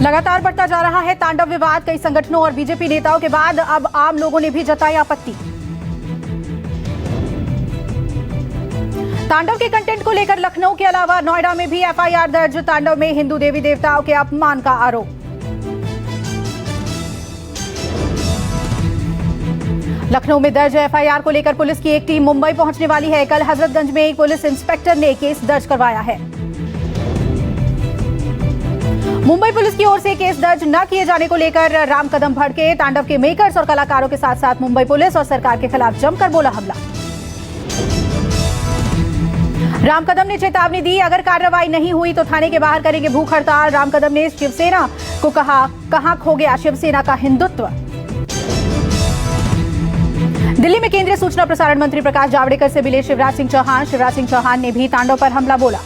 लगातार बढ़ता जा रहा है तांडव विवाद। कई संगठनों और बीजेपी नेताओं के बाद अब आम लोगों ने भी जताई आपत्ति। तांडव के कंटेंट को लेकर लखनऊ के अलावा नोएडा में भी एफआईआर दर्ज। तांडव में हिंदू देवी देवताओं के अपमान का आरोप। लखनऊ में दर्ज एफआईआर को लेकर पुलिस की एक टीम मुंबई पहुंचने वाली है। कल हजरतगंज में एक पुलिस इंस्पेक्टर ने केस दर्ज करवाया है। मुंबई पुलिस की ओर से केस दर्ज न किए जाने को लेकर राम कदम भड़के। तांडव के मेकर्स और कलाकारों के साथ साथ मुंबई पुलिस और सरकार के खिलाफ जमकर बोला हमला। राम कदम ने चेतावनी दी, अगर कार्रवाई नहीं हुई तो थाने के बाहर करेंगे भूख हड़ताल। राम कदम ने शिवसेना को कहा, कहां खो गया शिवसेना का हिंदुत्व। दिल्ली में केंद्रीय सूचना प्रसारण मंत्री प्रकाश जावड़ेकर से मिले शिवराज सिंह चौहान। शिवराज सिंह चौहान ने भी तांडव पर हमला बोला।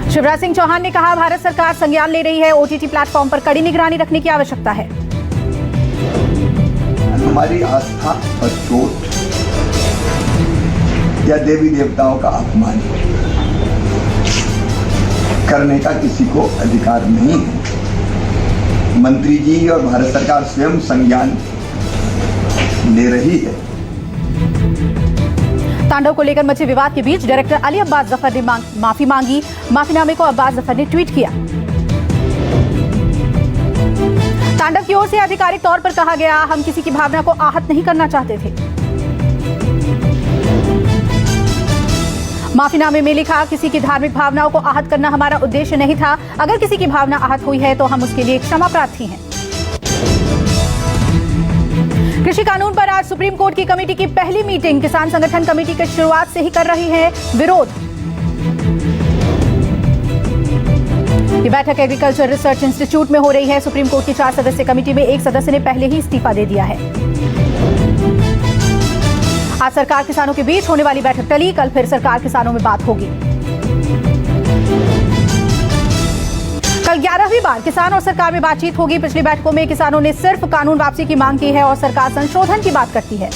शिवराज सिंह चौहान ने कहा, भारत सरकार संज्ञान ले रही है, ओटीटी प्लेटफॉर्म पर कड़ी निगरानी रखने की आवश्यकता है। हमारी आस्था पर चोट या देवी देवताओं का अपमान करने का किसी को अधिकार नहीं है। मंत्री जी और भारत सरकार स्वयं संज्ञान ले रही है। तांडव को लेकर मचे विवाद के बीच डायरेक्टर अली अब्बास जफर ने माफी मांगी। माफीनामे को अब्बास जफर ने ट्वीट किया। तांडव की ओर से आधिकारिक तौर पर कहा गया, हम किसी की भावना को आहत नहीं करना चाहते थे। माफीनामे में लिखा, किसी की धार्मिक भावनाओं को आहत करना हमारा उद्देश्य नहीं था। अगर किसी की भावना आहत हुई है तो हम उसके लिए क्षमा प्रार्थी हैं। कृषि कानून पर आज सुप्रीम कोर्ट की कमेटी की पहली मीटिंग। किसान संगठन कमेटी की शुरुआत से ही कर रही है विरोध। ये बैठक एग्रीकल्चर रिसर्च इंस्टीट्यूट में हो रही है। सुप्रीम कोर्ट की 4 सदस्यीय कमेटी में एक सदस्य ने पहले ही इस्तीफा दे दिया है। आज सरकार किसानों के बीच होने वाली बैठक टली। कल फिर सरकार किसानों में बात होगी। कल 11वीं बार किसान और सरकार में बातचीत होगी। पिछली बैठकों में किसानों ने सिर्फ कानून वापसी की मांग की है और सरकार संशोधन की बात करती है।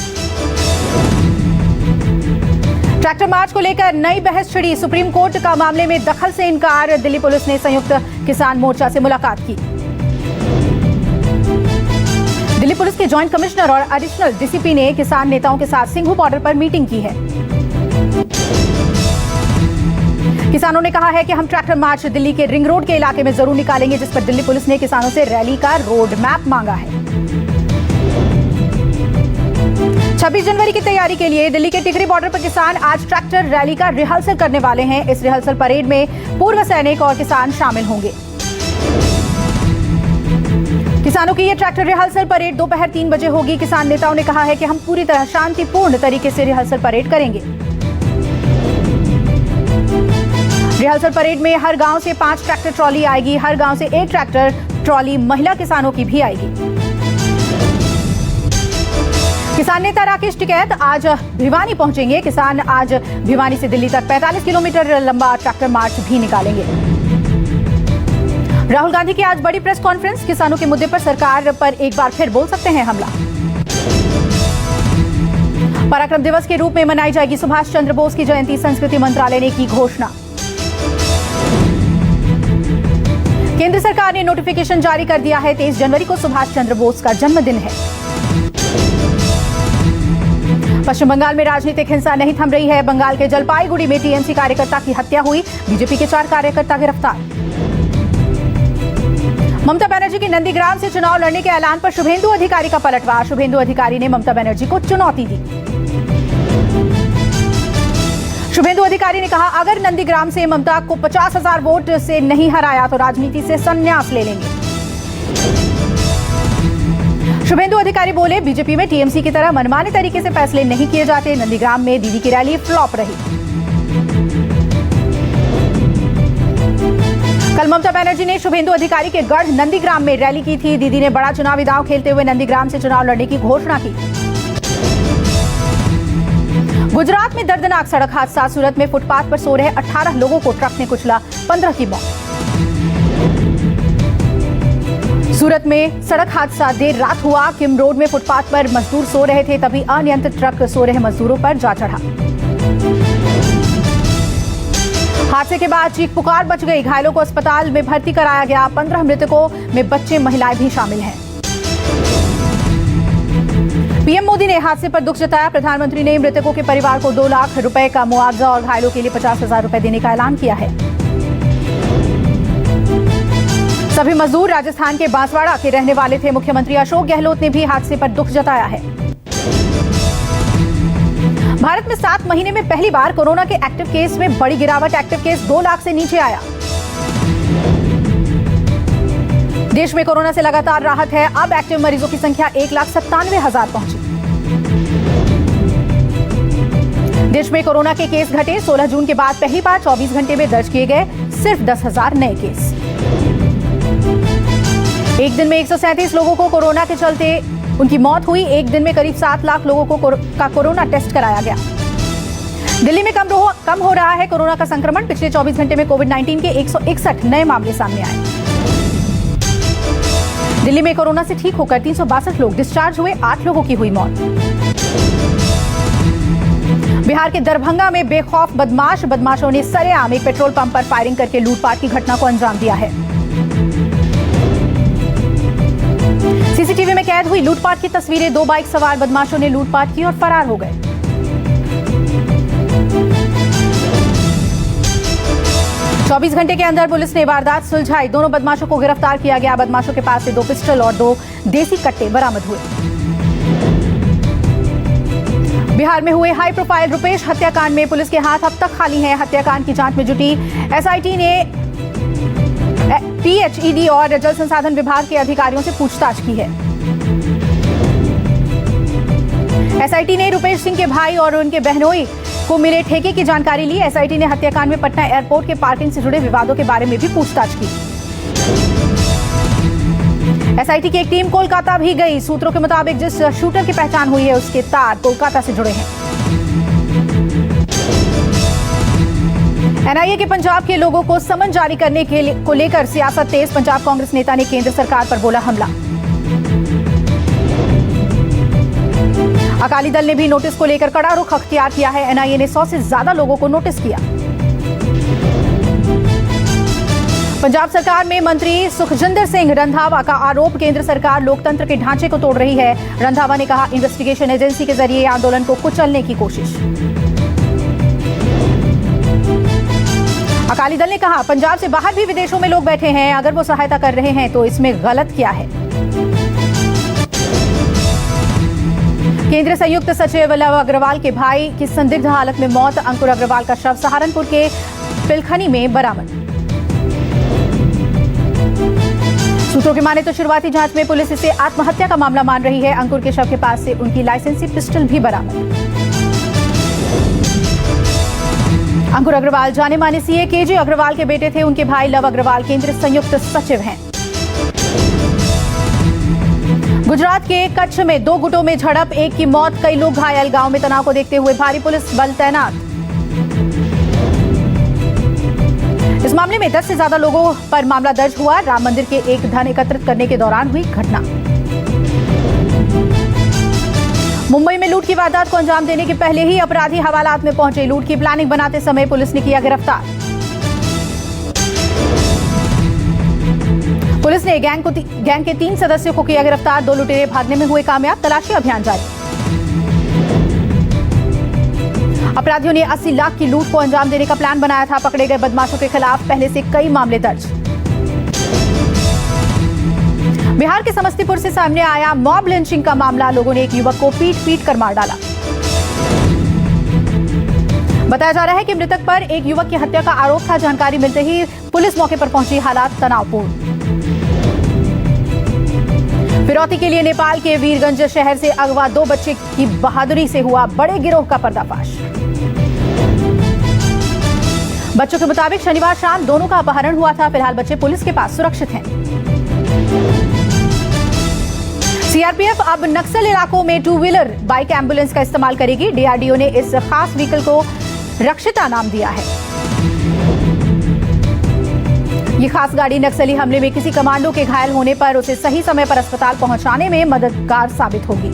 ट्रैक्टर मार्च को लेकर नई बहस छिड़ी। सुप्रीम कोर्ट का मामले में दखल से इनकार। दिल्ली पुलिस ने संयुक्त किसान मोर्चा से मुलाकात की। दिल्ली पुलिस के जॉइंट कमिश्नर और एडिशनल डीसीपी ने किसान नेताओं के साथ सिंघू बॉर्डर पर मीटिंग की है। किसानों ने कहा है कि हम ट्रैक्टर मार्च दिल्ली के रिंग रोड के इलाके में जरूर निकालेंगे, जिस पर दिल्ली पुलिस ने किसानों से रैली का रोड मैप मांगा है। 26 जनवरी की तैयारी के लिए दिल्ली के टिकरी बॉर्डर पर किसान आज ट्रैक्टर रैली का रिहर्सल करने वाले हैं। इस रिहर्सल परेड में पूर्व सैनिक और किसान शामिल होंगे। किसानों की यह ट्रैक्टर रिहर्सल परेड दोपहर 3 बजे होगी। किसान नेताओं ने कहा है कि हम पूरी तरह शांतिपूर्ण तरीके से रिहर्सल परेड करेंगे। रिहर्सल परेड में हर गांव से 5 ट्रैक्टर ट्रॉली आएगी। हर गांव से 1 ट्रैक्टर ट्रॉली महिला किसानों की भी आएगी। किसान नेता राकेश टिकैत आज भिवानी पहुंचेंगे। किसान आज भिवानी से दिल्ली तक 45 किलोमीटर लंबा ट्रैक्टर मार्च भी निकालेंगे। राहुल गांधी की आज बड़ी प्रेस कॉन्फ्रेंस। किसानों के मुद्दे पर सरकार पर एक बार फिर बोल सकते हैं हमला। पराक्रम दिवस के रूप में मनाई जाएगी सुभाष चंद्र बोस की जयंती। संस्कृति मंत्रालय ने की घोषणा। केंद्र सरकार ने नोटिफिकेशन जारी कर दिया है। 23 जनवरी को सुभाष चंद्र बोस का जन्मदिन है। पश्चिम बंगाल में राजनीतिक हिंसा नहीं थम रही है। बंगाल के जलपाईगुड़ी में टीएमसी कार्यकर्ता की हत्या हुई। बीजेपी के 4 कार्यकर्ता गिरफ्तार। ममता बनर्जी की नंदीग्राम से चुनाव लड़ने के ऐलान पर शुभेंदु अधिकारी का पलटवार। शुभेंदु अधिकारी ने ममता बनर्जी को चुनौती दी। शुभेंदु अधिकारी ने कहा, अगर नंदीग्राम से ममता को 50,000 वोट से नहीं हराया तो राजनीति से संन्यास ले लेंगे। शुभेंदु अधिकारी बोले, बीजेपी में टीएमसी की तरह मनमाने तरीके से फैसले नहीं किए जाते। नंदीग्राम में दीदी की रैली फ्लॉप रही। कल ममता बनर्जी ने शुभेंदु अधिकारी के गढ़ नंदीग्राम में रैली की थी। दीदी ने बड़ा चुनावी दांव खेलते हुए नंदीग्राम से चुनाव लड़ने की घोषणा की। गुजरात में दर्दनाक सड़क हादसा। सूरत में फुटपाथ पर सो रहे 18 लोगों को ट्रक ने कुचला, 15 की मौत। सूरत में सड़क हादसा देर रात हुआ। किम रोड में फुटपाथ पर मजदूर सो रहे थे, तभी अनियंत्रित ट्रक सो रहे मजदूरों पर जा चढ़ा। हादसे के बाद चीख पुकार मच गई। घायलों को अस्पताल में भर्ती कराया गया। 15 मृतकों में बच्चे, महिलाएं भी शामिल हैं। पीएम मोदी ने हादसे पर दुख जताया। प्रधानमंत्री ने मृतकों के परिवार को 2 लाख रुपए का मुआवजा और घायलों के लिए 50,000 रुपए देने का ऐलान किया है। सभी मजदूर राजस्थान के बांसवाड़ा के रहने वाले थे। मुख्यमंत्री अशोक गहलोत ने भी हादसे पर दुख जताया है। भारत में 7 महीने में पहली बार कोरोना के एक्टिव केस में बड़ी गिरावट। एक्टिव केस 2 लाख से नीचे आया। देश में कोरोना से लगातार राहत है। अब एक्टिव मरीजों की संख्या 1,97,000 पहुंची। देश में कोरोना के केस घटे। 16 जून के बाद पहली बार 24 घंटे में दर्ज किए गए सिर्फ 10,000 नए केस। एक दिन में 137 लोगों को कोरोना के चलते उनकी मौत हुई। एक दिन में करीब 7 लाख लोगों को कोरोना टेस्ट कराया गया। दिल्ली में कम हो रहा है कोरोना का संक्रमण। पिछले 24 घंटे में कोविड-19 के 161 नए मामले सामने आए। दिल्ली में कोरोना से ठीक होकर 362 लोग डिस्चार्ज हुए। 8 लोगों की हुई मौत। बिहार के दरभंगा में बेखौफ बदमाशों ने सरेआम एक पेट्रोल पंप पर फायरिंग करके लूटपाट की घटना को अंजाम दिया है। सीसीटीवी में कैद हुई लूटपाट की तस्वीरें। 2 बाइक सवार बदमाशों ने लूटपाट की और फरार हो गए। चौबीस घंटे के अंदर पुलिस ने वारदात सुलझाई। दोनों बदमाशों को गिरफ्तार किया गया। बदमाशों के पास से 2 पिस्टल और 2 देसी कट्टे बरामद हुए। बिहार में हुए हाई प्रोफाइल रुपेश हत्याकांड में पुलिस के हाथ अब तक खाली हैं। हत्याकांड की जांच में जुटी एसआईटी ने पीएचईडी और जल संसाधन विभाग के अधिकारियों से पूछताछ की है। एसआईटी ने रुपेश सिंह के भाई और उनके बहनोई को मिले ठेके की जानकारी ली। एसआईटी ने हत्याकांड में पटना एयरपोर्ट के पार्किंग से जुड़े विवादों के बारे में भी पूछताछ की। एसआईटी की एक टीम कोलकाता भी गई। सूत्रों के मुताबिक जिस शूटर की पहचान हुई है उसके तार कोलकाता से जुड़े हैं। एनआईए के पंजाब के लोगों को समन जारी करने को लेकर सियासत तेज। पंजाब कांग्रेस नेता ने केंद्र सरकार पर बोला हमला। अकाली दल ने भी नोटिस को लेकर कड़ा रुख अख्तियार किया है। एनआईए ने 100 से ज्यादा लोगों को नोटिस किया। पंजाब सरकार में मंत्री सुखजिंदर सिंह रंधावा का आरोप, केंद्र सरकार लोकतंत्र के ढांचे को तोड़ रही है। रंधावा ने कहा, इन्वेस्टिगेशन एजेंसी के जरिए आंदोलन को कुचलने की कोशिश। अकाली दल ने कहा, पंजाब से बाहर भी विदेशों में लोग बैठे हैं। अगर वो सहायता कर रहे हैं तो इसमें गलत क्या है। केंद्रीय संयुक्त सचिव लव अग्रवाल के भाई की संदिग्ध हालत में मौत। अंकुर अग्रवाल का शव सहारनपुर के पिलखनी में बरामद। सूत्रों की माने तो शुरुआती जांच में पुलिस इसे आत्महत्या का मामला मान रही है। अंकुर के शव के पास से उनकी लाइसेंसी पिस्टल भी बरामद। अंकुर अग्रवाल जाने माने सीए केजे अग्रवाल के बेटे थे। उनके भाई लव अग्रवाल केंद्रीय संयुक्त सचिव हैं। गुजरात के कच्छ में 2 गुटों में झड़प, एक की मौत, कई लोग घायल। गांव में तनाव को देखते हुए भारी पुलिस बल तैनात। इस मामले में 10 से ज्यादा लोगों पर मामला दर्ज हुआ। राम मंदिर के एक धन एकत्रित करने के दौरान हुई घटना। मुंबई में लूट की वारदात को अंजाम देने के पहले ही अपराधी हवालात में पहुंचे। लूट की प्लानिंग बनाते समय पुलिस ने किया गिरफ्तार। पुलिस ने गैंग के 3 सदस्यों को किया गिरफ्तार। 2 लुटेरे भागने में हुए कामयाब। तलाशी अभियान जारी। अपराधियों ने 80 लाख की लूट को अंजाम देने का प्लान बनाया था। पकड़े गए बदमाशों के खिलाफ पहले से कई मामले दर्ज। बिहार के समस्तीपुर से सामने आया मॉब लिंचिंग का मामला। लोगों ने एक युवक को पीट कर मार डाला। बताया जा रहा है कि मृतक पर एक युवक की हत्या का आरोप था। जानकारी मिलते ही पुलिस मौके पर पहुंची। हालात तनावपूर्ण। फिरौती के लिए नेपाल के वीरगंज शहर से अगवा 2 बच्चे की बहादुरी से हुआ बड़े गिरोह का पर्दाफाश। बच्चों के मुताबिक शनिवार शाम दोनों का अपहरण हुआ था। फिलहाल बच्चे पुलिस के पास सुरक्षित हैं। सीआरपीएफ अब नक्सल इलाकों में 2 व्हीलर बाइक एम्बुलेंस का इस्तेमाल करेगी। डीआरडीओ ने इस खास व्हीकल को रक्षिता नाम दिया है। ये खास गाड़ी नक्सली हमले में किसी कमांडो के घायल होने पर उसे सही समय पर अस्पताल पहुंचाने में मददगार साबित होगी।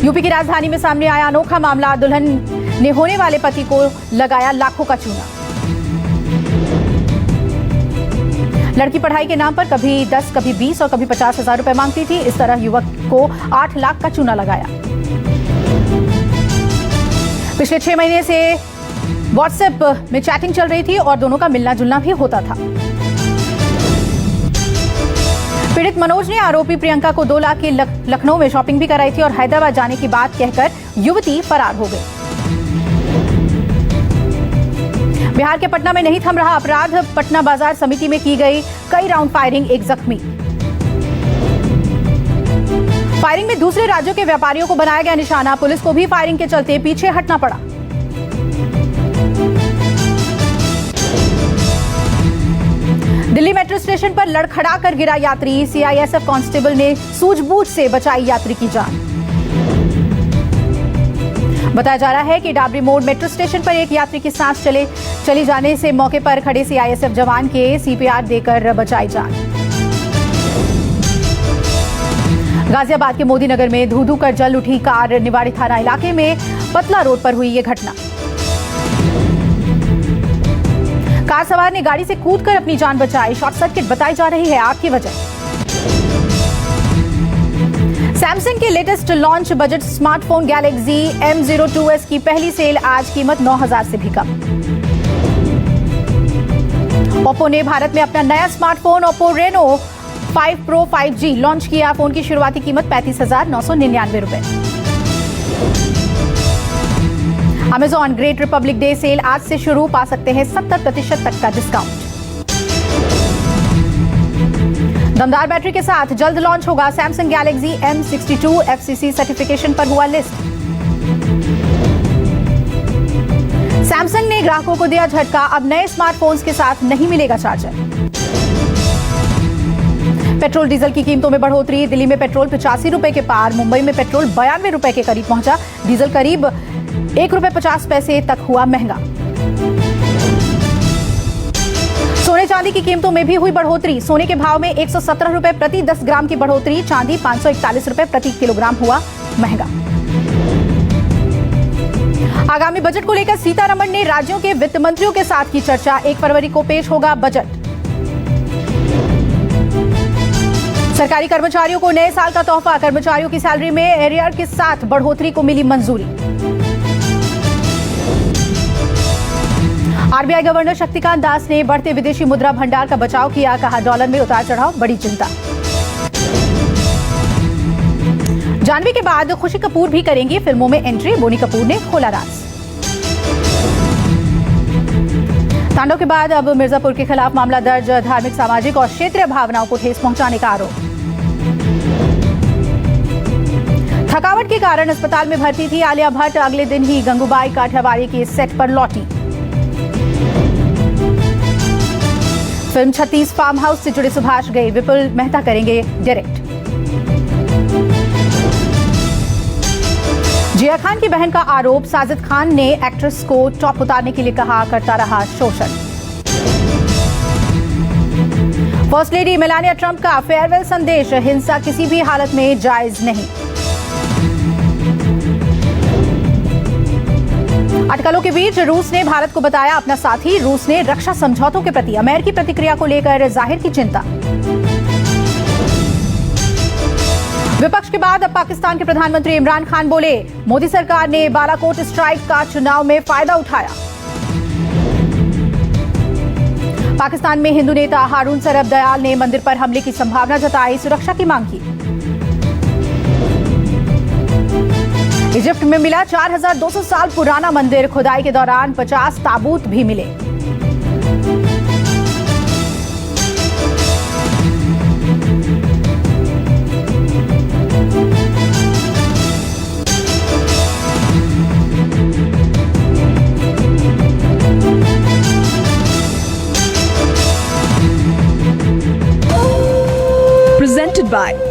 यूपी की राजधानी में सामने आया अनोखा मामला। दुल्हन ने होने वाले पति को लगाया लाखों का चूना। लड़की पढ़ाई के नाम पर कभी 10, कभी 20 और कभी 50,000 रुपए मांगती थी। इस तरह युवक को 8 लाख का चूना लगाया। पिछले 6 महीने से व्हाट्सएप में चैटिंग चल रही थी और दोनों का मिलना जुलना भी होता था। पीड़ित मनोज ने आरोपी प्रियंका को 2 लाख की लखनऊ में शॉपिंग भी कराई थी और हैदराबाद जाने की बात कहकर युवती फरार हो गई। बिहार के पटना में नहीं थम रहा अपराध। पटना बाजार समिति में की गई कई राउंड फायरिंग, एक जख्मी। फायरिंग में दूसरे राज्यों के व्यापारियों को बनाया गया निशाना। पुलिस को भी फायरिंग के चलते पीछे हटना पड़ा। दिल्ली मेट्रो स्टेशन पर लड़खड़ाकर गिरा यात्री। सीआईएसएफ कांस्टेबल ने सूझबूझ से बचाई यात्री की जान। बताया जा रहा है कि डाबरी मोड़ मेट्रो स्टेशन पर एक यात्री की सांस चली जाने से मौके पर खड़े सीआईएसएफ जवान के सीपीआर देकर बचाई जान। गाजियाबाद के मोदी नगर में धू-धू कर जल उठी कार। निवाड़ी थाना इलाके में पतला रोड पर हुई ये घटना। कार सवार ने गाड़ी से कूदकर अपनी जान बचाई। शॉर्ट सर्किट बताई जा रही है आग की वजह। सैमसंग के latest launch budget smartphone Galaxy M02s की पहली सेल आज, कीमत 9,000 से भी कम। ओप्पो ने भारत में अपना नया smartphone Oppo Reno 5 Pro 5G launch किया। फोन की शुरुआती कीमत 35,999 रुपए। Amazon great Republic Day sale आज से शुरू। पा सकते हैं 70% तक का डिस्काउंट। दमदार बैटरी के साथ जल्द लॉन्च होगा Samsung Galaxy M62। FCC certification पर हुआ लिस्ट। सैमसंग ने ग्राहकों को दिया झटका। अब नए स्मार्टफोन्स के साथ नहीं मिलेगा चार्जर। पेट्रोल डीजल की कीमतों में बढ़ोतरी। दिल्ली में पेट्रोल 85 रुपए के पार। मुंबई में पेट्रोल 92 रुपए के करीब पहुंचा। डीजल करीब ₹1.50 तक हुआ महंगा। सोने चांदी की कीमतों में भी हुई बढ़ोतरी। सोने के भाव में 117 रुपए प्रति 10 ग्राम की बढ़ोतरी। चांदी 541 रुपए प्रति किलोग्राम हुआ महंगा। आगामी बजट को लेकर सीतारमण ने राज्यों के वित्त मंत्रियों के साथ की चर्चा। 1 फरवरी को पेश होगा बजट। सरकारी कर्मचारियों को नए साल का तोहफा। कर्मचारियों की सैलरी में एरियर के साथ बढ़ोतरी को मिली मंजूरी। आरबीआई गवर्नर शक्तिकांत दास ने बढ़ते विदेशी मुद्रा भंडार का बचाव किया। कहा, डॉलर में उतार चढ़ाव बड़ी चिंता। जाह्नवी के बाद खुशी कपूर भी करेंगी फिल्मों में एंट्री। बोनी कपूर ने खोला राज। तांडव के बाद अब मिर्जापुर के खिलाफ मामला दर्ज। धार्मिक, सामाजिक और क्षेत्रीय भावनाओं को ठेस पहुंचाने का आरोप। थकावट के कारण अस्पताल में भर्ती थी आलिया भट्ट। अगले दिन ही गंगूबाई काठियावाड़ी के सेट पर लौटी। फिल्म 36 फार्म हाउस से जुड़े सुभाष गए। विपुल मेहता करेंगे डायरेक्ट। जिया खान की बहन का आरोप। साजिद खान ने एक्ट्रेस को टॉप उतारने के लिए कहा, करता रहा शोषण। फर्स्ट लेडी मेलानिया ट्रंप का फेयरवेल संदेश। हिंसा किसी भी हालत में जायज नहीं। अटकलों के बीच रूस ने भारत को बताया अपना साथी। रूस ने रक्षा समझौतों के प्रति अमेरिकी प्रतिक्रिया को लेकर जाहिर की चिंता। विपक्ष के बाद अब पाकिस्तान के प्रधानमंत्री इमरान खान बोले, मोदी सरकार ने बालाकोट स्ट्राइक का चुनाव में फायदा उठाया। पाकिस्तान में हिंदू नेता हारून सरफ दयाल ने मंदिर पर हमले की संभावना जताई। सुरक्षा की मांग की। इजिप्ट में मिला 4200 साल पुराना मंदिर। खुदाई के दौरान 50 ताबूत भी मिले। Presented by